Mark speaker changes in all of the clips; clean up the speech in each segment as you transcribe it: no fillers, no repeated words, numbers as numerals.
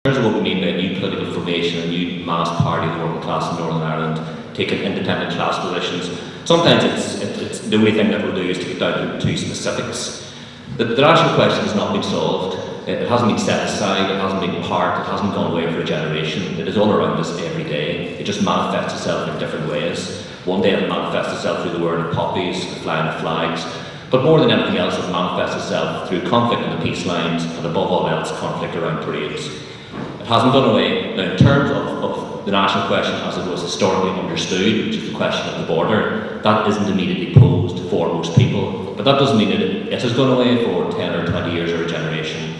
Speaker 1: In terms of what we mean by a new political formation, a new mass party of the working class in Northern Ireland, taking independent class positions, sometimes it's the only thing that we'll do is to get down to specifics. The national question has not been solved. It hasn't been set aside, it hasn't been parked, it hasn't gone away for a generation. It is all around us every day. It just manifests itself in different ways. One day it manifests itself through the wearing of poppies, the flying of flags, but more than anything else, it manifests itself through conflict on the peace lines, and above all else, conflict around parades. It hasn't gone away. Now, in terms of the national question as it was historically understood, which is the question of the border, that isn't immediately posed for most people. But that doesn't mean that it has gone away for 10 or 20 years or a generation.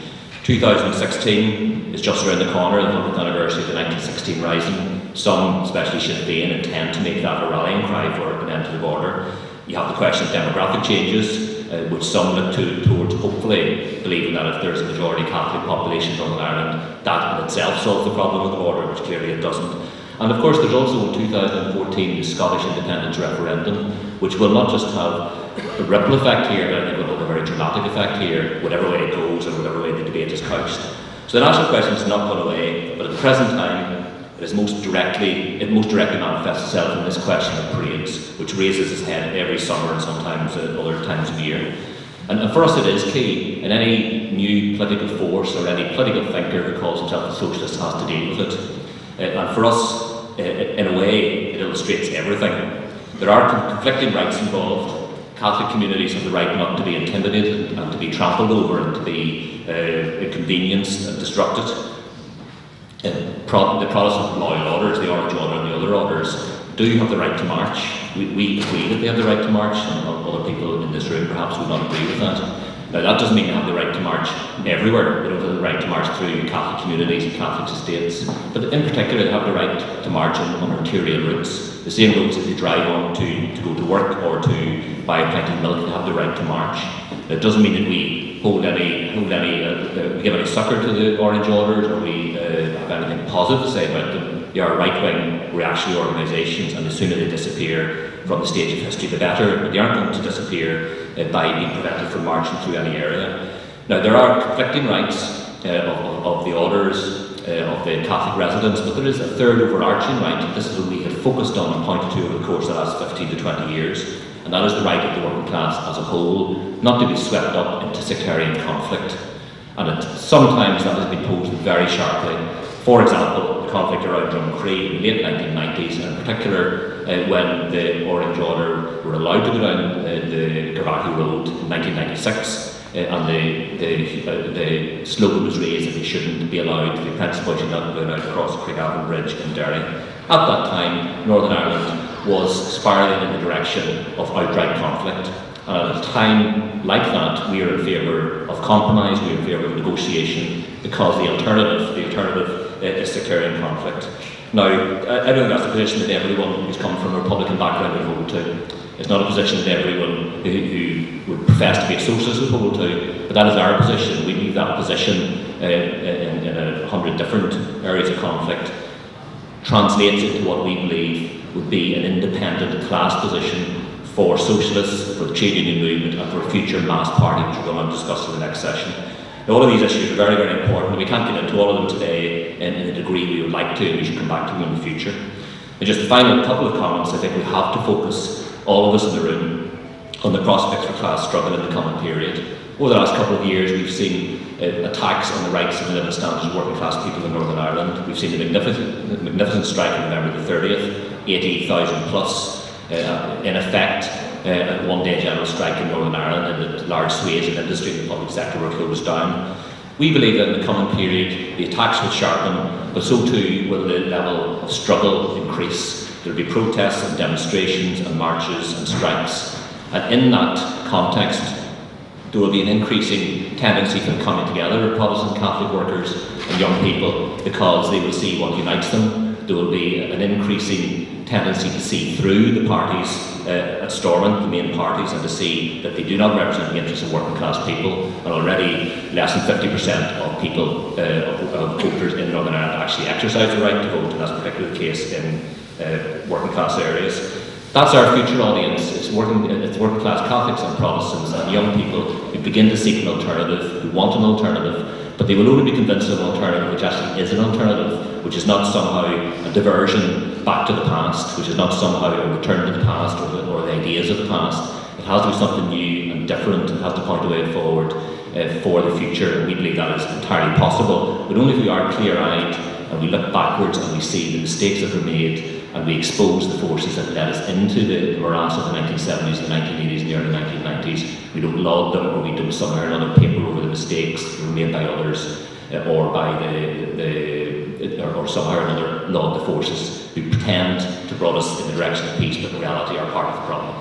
Speaker 1: 2016 is just around the corner, the 100th anniversary of the 1916 Rising. Some, especially Sinn Féin, intend to make that a rallying cry for an end to the border. You have the question of demographic changes, which some look towards hopefully believing that if there's a majority Catholic population in Northern Ireland, that in itself solves the problem of the border, which clearly it doesn't. And of course there's also in 2014 the Scottish independence referendum, which will not just have a ripple effect here, but I think will have a very dramatic effect here, whatever way it goes and whatever way the debate is couched. So the national question has not gone away, but at the present time it most directly manifests itself in this question of parades, which raises its head every summer and sometimes at other times of year. And for us it is key, and any new political force or any political thinker who calls himself a socialist has to deal with it. And for us, in a way, it illustrates everything. There are conflicting rights involved. Catholic communities have the right not to be intimidated and to be trampled over and to be inconvenienced and disrupted. The Protestant loyal orders, the Orange Order and the other orders, do have the right to march. We agree that they have the right to march, and other people in this room perhaps would not agree with that. Now that doesn't mean they have the right to march everywhere. They don't have the right to march through Catholic communities and Catholic estates. But in particular they have the right to march on arterial routes. The same roads that they drive on to go to work or to buy a pint of milk, they have the right to march. It doesn't mean that we we give any succour to the Orange Orders or we have anything positive to say about them. They are right-wing reactionary organisations, and the sooner they disappear from the stage of history the better, but they aren't going to disappear by being prevented from marching through any area. Now there are conflicting rights of the orders, of the Catholic residents, but there is a third overarching right, and this is what we have focused on and pointed to over the course of the last 15 to 20 years, and that is the right of the working class as a whole not to be swept up into sectarian conflict. And sometimes that has been posed very sharply. For example, the conflict around Drumcree in the late 1990s, and in particular when the Orange Order were allowed to go down the Gavaku Road in 1996, and the slogan was raised that they shouldn't be allowed, the apprentice boys should not be allowed to cross the Craigavon Bridge in Derry. At that time, Northern Ireland was spiralling in the direction of outright conflict. And at a time like that, we are in favour of compromise, we are in favour of negotiation, because the alternative is sectarian conflict. Now, I don't think that's the position that everyone who's come from a Republican background would hold to. It's not a position that everyone who would profess to be a socialist would hold to, but that is our position. We leave that position in 100 different areas of conflict, translates into what we believe would be an independent class position for socialists, for the trade union movement, and for a future mass party, which we're going to discuss in the next session. Now, all of these issues are very, very important. We can't get into all of them today in the degree we would like to, and we should come back to them in the future. And just a final couple of comments. I think we have to focus, all of us in the room, on the prospects for class struggle in the coming period. Over the last couple of years, we've seen attacks on the rights and living standards of working class people in Northern Ireland. We've seen a magnificent strike on November the 30th, 80,000 plus, in effect, a one-day general strike in Northern Ireland, and that large swathes of industry in the public sector were closed down. We believe that in the coming period, the attacks will sharpen, but so too will the level of struggle increase. There will be protests and demonstrations and marches and strikes, and in that context, there will be an increasing tendency for coming together of Protestant Catholic workers and young people, because they will see what unites them. There will be an increasing tendency to see through the parties at Stormont, the main parties, and to see that they do not represent the interests of working class people. And already less than 50% of people, of voters in Northern Ireland actually exercise the right to vote, and that's particularly the case in working class areas. That's our future audience. It's working class Catholics and Protestants and young people who begin to seek an alternative, who want an alternative, but they will only be convinced of an alternative which actually is an alternative, which is not somehow a diversion back to the past, which is not somehow a return to the past or the ideas of the past. It has to be something new and different, and has to point the way forward for the future, and we believe that is entirely possible, but only if we are clear-eyed and we look backwards and we see the mistakes that were made, and we expose the forces that led us into the morass of the 1970s, the 1980s, and the early 1990s. We don't laud them, or we don't somehow or another paper over the mistakes that were made by others, or by or somehow or another laud the forces who pretend to brought us in the direction of peace, but in reality are part of the problem.